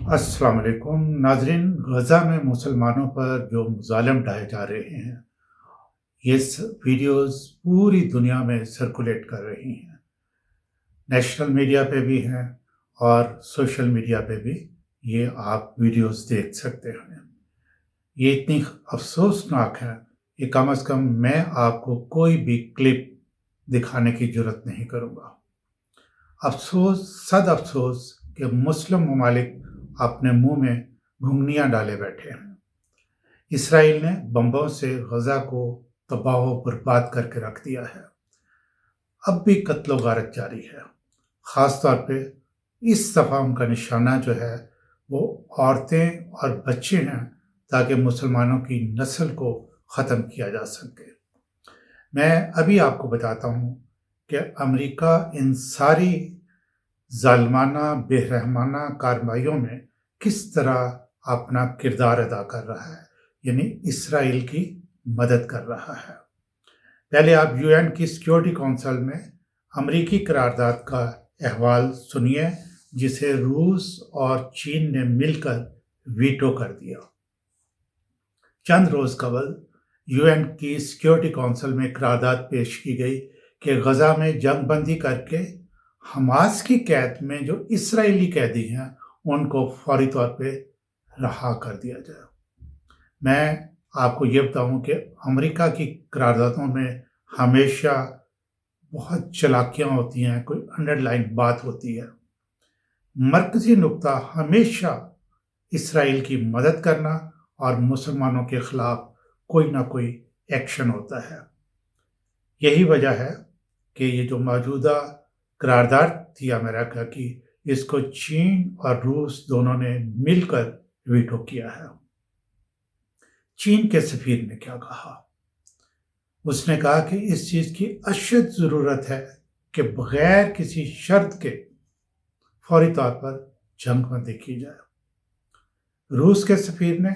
अस्सलाम वालेकुम नाजरीन। गज़ा में मुसलमानों पर जो मुज़ालिम ढाए जा रहे हैं, ये वीडियोस पूरी दुनिया में सर्कुलेट कर रही हैं। नेशनल मीडिया पे भी हैं और सोशल मीडिया पे भी ये आप वीडियोस देख सकते हैं। ये इतनी अफसोसनाक है कि कम से कम मैं आपको कोई भी क्लिप दिखाने की जुर्रत नहीं करूँगा। अफ़सोस सद अफ़सोस कि मुस्लिम ममालिक अपने मुंह में घुंघनियाँ डाले बैठे हैं। इसराइल ने बमों से गज़ा को तबाह व बर्बाद करके रख दिया है। अब भी कत्ल गारत जारी है। ख़ास तौर पे इस दफ़ा उनका निशाना जो है वो औरतें और बच्चे हैं, ताकि मुसलमानों की नस्ल को ख़त्म किया जा सके। मैं अभी आपको बताता हूँ कि अमेरिका इन सारी ज़ालिमाना बेरहमाना कार्रवाइयों में किस तरह अपना किरदार अदा कर रहा है, यानी इसराइल की मदद कर रहा है। पहले आप यूएन की सिक्योरिटी काउंसिल में अमेरिकी करारदाद का अहवाल सुनिए, जिसे रूस और चीन ने मिलकर वीटो कर दिया। चंद रोज़ कबल यूएन की सिक्योरिटी काउंसिल में करारदाद पेश की गई कि गज़ा में जंगबंदी करके हमास की कैद में जो इसराइली कैदी हैं उनको फौरी तौर पे रहा कर दिया जाए। मैं आपको ये बताऊं कि अमेरिका की करारदादों में हमेशा बहुत चालाकियां होती हैं, कोई अंडरलाइन बात होती है। मरकजी नुक्ता हमेशा इसराइल की मदद करना और मुसलमानों के खिलाफ कोई ना कोई एक्शन होता है। यही वजह है कि ये जो मौजूदा करारदाद थी अमेरिका की, इसको चीन और रूस दोनों ने मिलकर वीटो किया है। चीन के सफीर ने क्या कहा? उसने कहा कि इस चीज की अशद जरूरत है कि बगैर किसी शर्त के फौरी तौर पर जंगबंदी की जाए। रूस के सफीर ने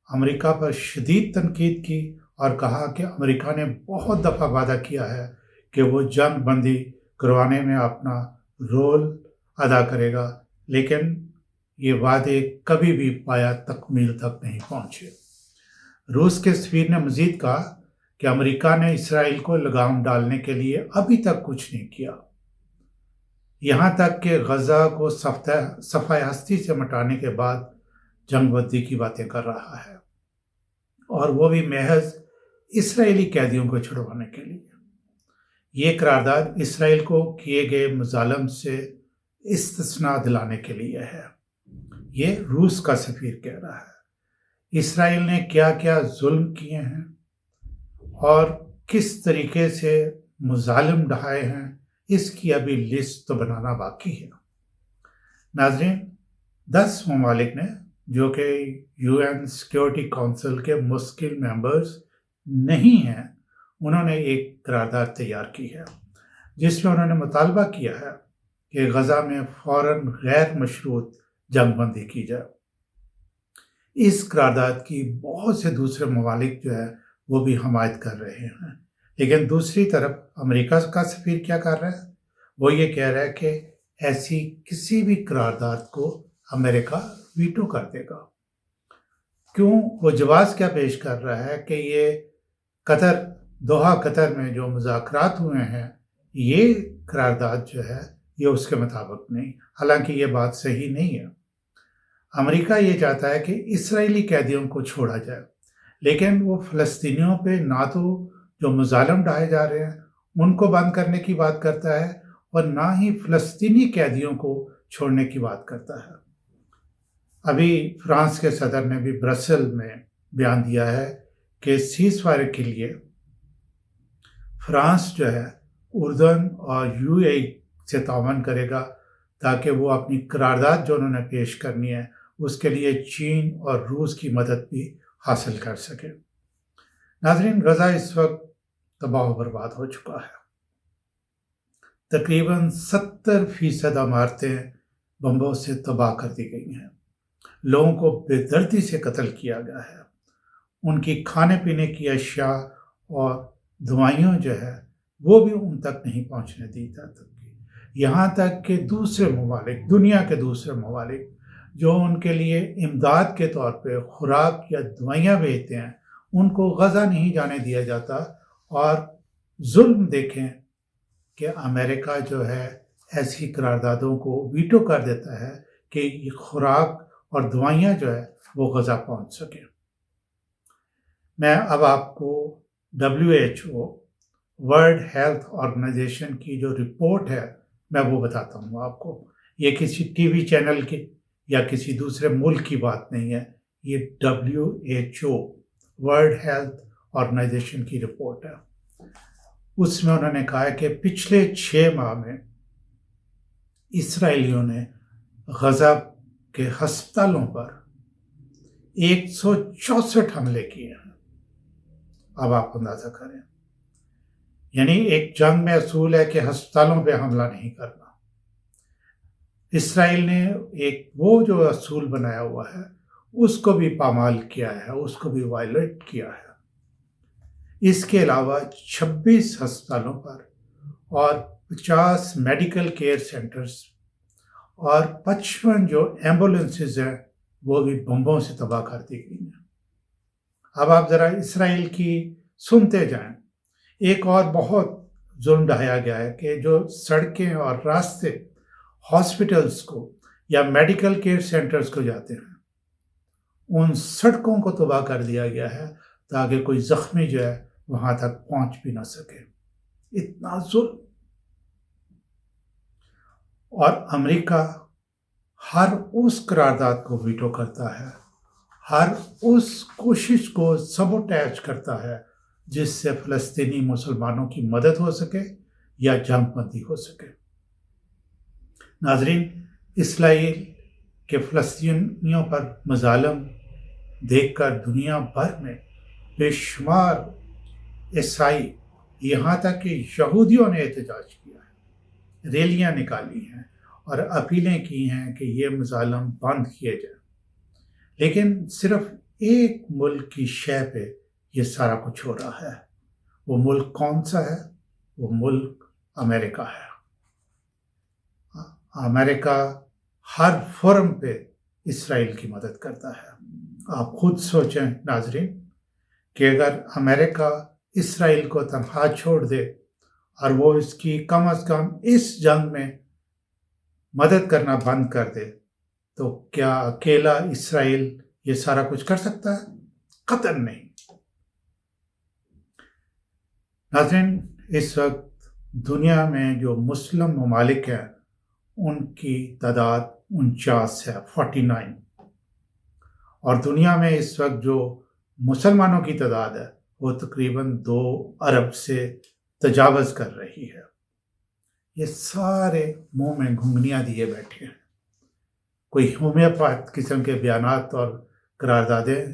अमेरिका पर शदीद तनकीद की और कहा कि अमेरिका ने बहुत दफ़ा वादा किया है कि वो जंगबंदी करवाने में अपना रोल अदा करेगा, लेकिन ये वादे कभी भी पाया तकमील तक नहीं पहुंचे। रूस के सफीर ने मजीद कहा कि अमेरिका ने इसराइल को लगाम डालने के लिए अभी तक कुछ नहीं किया, यहाँ तक कि गज़ा को सफ़ाए हस्ती से मिटाने के बाद जंगबंदी की बातें कर रहा है, और वो भी महज इसराइली कैदियों को छुड़वाने के लिए। ये करारदाद इसराइल को किए गए मुजालम से इस्तिस्ना दिलाने के लिए है। ये रूस का सफीर कह रहा है। इसराइल ने क्या क्या जुल्म किए हैं और किस तरीके से मुजालिम ढहाए हैं, इसकी अभी लिस्ट तो बनाना बाकी है। नाज़रीन, 10 ममालिक ने, जो कि यूएन सिक्योरिटी काउंसिल के मुश्किल मेंबर्स नहीं हैं, उन्होंने एक करारदाद तैयार की है, जिसमें उन्होंने मुतालबा किया है कि गज़ा में फ़ौरन गैर मशरूत जंगबंदी की जाए। इस करारदाद की बहुत से दूसरे ममालिक जो है वो भी हमायत कर रहे हैं, लेकिन दूसरी तरफ अमेरिका का सफीर क्या कर रहा है? वो ये कह रहा है कि ऐसी किसी भी करारदाद को अमेरिका वीटो कर देगा। क्यों? वो जवाब क्या पेश कर रहा है कि ये दोहा कतर में जो मुज़ाकरात हुए हैं, ये करारदाद जो है ये उसके मुताबिक नहीं। हालांकि ये बात सही नहीं है। अमेरिका ये चाहता है कि इसराइली कैदियों को छोड़ा जाए, लेकिन वो फ़लस्तीनियों पे ना तो जो मुजालिम ढाए जा रहे हैं उनको बंद करने की बात करता है, और ना ही फ़लस्तीनी कैदियों को छोड़ने की बात करता है। अभी फ्रांस के सदर ने भी ब्रसेल में बयान दिया है कि सीज़फायर के लिए फ्रांस जो है उर्दन और यूएई से तावन करेगा, ताकि वो अपनी करारदाद जो उन्होंने पेश करनी है उसके लिए चीन और रूस की मदद भी हासिल कर सके। नाज़रीन, गज़ा इस वक्त तबाह बर्बाद हो चुका है। तकरीबन 70% इमारतें बमों से तबाह कर दी गई हैं। लोगों को बेदर्दी से कत्ल किया गया है। उनकी खाने पीने की अशिया और दवाइयाँ जो है वो भी उन तक नहीं पहुँचने दी जा सकती। यहाँ तक कि दूसरे ममालिक, दुनिया के दूसरे ममालिक جو ان کے لیے امداد کے طور پہ خوراک یا دوائیاں بھیجتے ہیں، ان کو غزہ نہیں جانے دیا جاتا۔ اور ظلم دیکھیں کہ امریکہ جو ہے ایسی قراردادوں کو ویٹو کر دیتا ہے کہ یہ خوراک اور دوائیاں جو ہے وہ غزہ پہنچ سکیں۔ میں اب آپ کو WHO ورلڈ ہیلتھ آرگنائزیشن کی جو رپورٹ ہے میں وہ بتاتا ہوں آپ کو۔ یہ کسی ٹی وی چینل کی یا کسی دوسرے ملک کی بات نہیں ہے، یہ WHO ورلڈ ہیلتھ آرگنائزیشن کی رپورٹ ہے۔ اس میں انہوں نے کہا ہے کہ پچھلے 6 ماہ میں اسرائیلیوں نے غزہ کے ہسپتالوں پر 164 حملے کیے ہیں۔ اب آپ اندازہ کریں، یعنی ایک جنگ میں اصول ہے کہ ہسپتالوں پہ حملہ نہیں کرنا۔ اسرائیل نے ایک وہ جو اصول بنایا ہوا ہے اس کو بھی پامال کیا ہے، اس کو بھی وائلیٹ کیا ہے۔ اس کے علاوہ 26 ہسپتالوں پر اور 50 میڈیکل کیئر سینٹرز اور 55 جو ایمبولینسز ہیں وہ بھی بمبوں سے تباہ کر دی گئی ہیں۔ اب آپ ذرا اسرائیل کی سنتے جائیں۔ ایک اور بہت ظلم ڈھایا گیا ہے کہ جو سڑکیں اور راستے ہاسپٹلز کو یا میڈیکل کیئر سینٹرز کو جاتے ہیں ان سڑکوں کو تباہ کر دیا گیا ہے تاکہ کوئی زخمی جو ہے وہاں تک پہنچ بھی نہ سکے۔ اتنا ظلم۔ اور امریکہ ہر اس قرارداد کو ویٹو کرتا ہے، ہر اس کوشش کو سبوٹیج کرتا ہے جس سے فلسطینی مسلمانوں کی مدد ہو سکے یا جنگ بندی ہو سکے۔ ناظرین، اسرائیل کے فلسطینیوں پر مظالم دیکھ کر دنیا بھر میں بے شمار عیسائی یہاں تک کہ یہودیوں نے احتجاج کیا ہے، ریلیاں نکالی ہیں اور اپیلیں کی ہیں کہ یہ مظالم بند کیے جائیں۔ لیکن صرف ایک ملک کی شے پہ یہ سارا کچھ ہو رہا ہے۔ وہ ملک کون سا ہے؟ وہ ملک امریکہ ہے۔ امریکہ ہر فورم پہ اسرائیل کی مدد کرتا ہے۔ آپ خود سوچیں ناظرین کہ اگر امریکہ اسرائیل کو تنہا چھوڑ دے اور وہ اس کی کم از کم اس جنگ میں مدد کرنا بند کر دے تو کیا اکیلا اسرائیل یہ سارا کچھ کر سکتا ہے؟ قطعاً نہیں۔ ناظرین، اس وقت دنیا میں جو مسلم ممالک ہیں ان کی تعداد 49 ہے، 49۔ اور دنیا میں اس وقت جو مسلمانوں کی تعداد ہے وہ تقریباً 2 ارب سے تجاوز کر رہی ہے۔ یہ سارے منہ میں گھنگنیاں دیے بیٹھے ہیں۔ کوئی ہومیوپیتھ قسم کے بیانات اور قراردادیں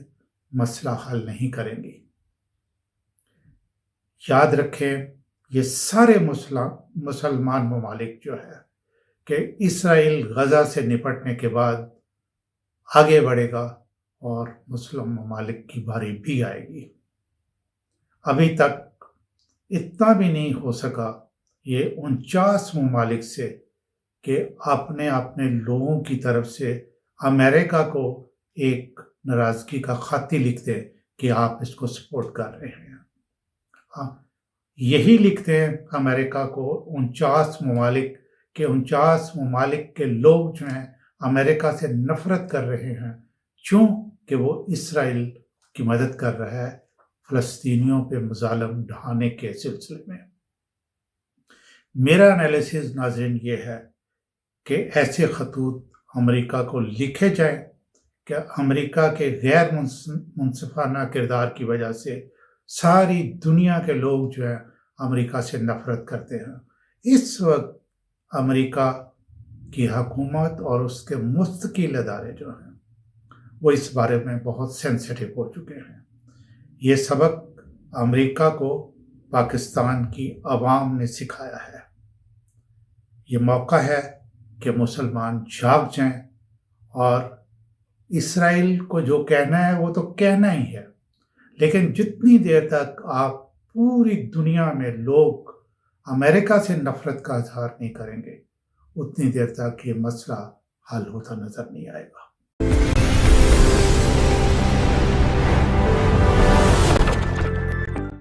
مسئلہ حل نہیں کریں گی۔ یاد رکھیں یہ سارے مسلمان ممالک جو ہے کہ اسرائیل غزہ سے نپٹنے کے بعد آگے بڑھے گا اور مسلم ممالک کی باری بھی آئے گی۔ ابھی تک اتنا بھی نہیں ہو سکا یہ 49 ممالک سے کہ اپنے لوگوں کی طرف سے امریکہ کو ایک ناراضگی کا خط ہی لکھ دیں کہ آپ اس کو سپورٹ کر رہے ہیں۔ یہی لکھتے ہیں امریکہ کو 49 ممالک کہ 49 ممالک کے لوگ جو ہیں امریکہ سے نفرت کر رہے ہیں چوں کہ وہ اسرائیل کی مدد کر رہا ہے فلسطینیوں پہ مظالم ڈھانے کے سلسلے میں۔ میرا انالیسز ناظرین یہ ہے کہ ایسے خطوط امریکہ کو لکھے جائیں کہ امریکہ کے غیر منصفانہ کردار کی وجہ سے ساری دنیا کے لوگ جو ہیں امریکہ سے نفرت کرتے ہیں۔ اس وقت امریکہ کی حکومت اور اس کے مستقل ادارے جو ہیں وہ اس بارے میں بہت سینسیٹیو ہو چکے ہیں۔ یہ سبق امریکہ کو پاکستان کی عوام نے سکھایا ہے۔ یہ موقع ہے کہ مسلمان جاگ جائیں اور اسرائیل کو جو کہنا ہے وہ تو کہنا ہی ہے، لیکن جتنی دیر تک آپ پوری دنیا میں لوگ امریکہ سے نفرت کا اظہار نہیں کریں گے اتنی دیر تک یہ مسئلہ حل ہوتا نظر نہیں آئے گا۔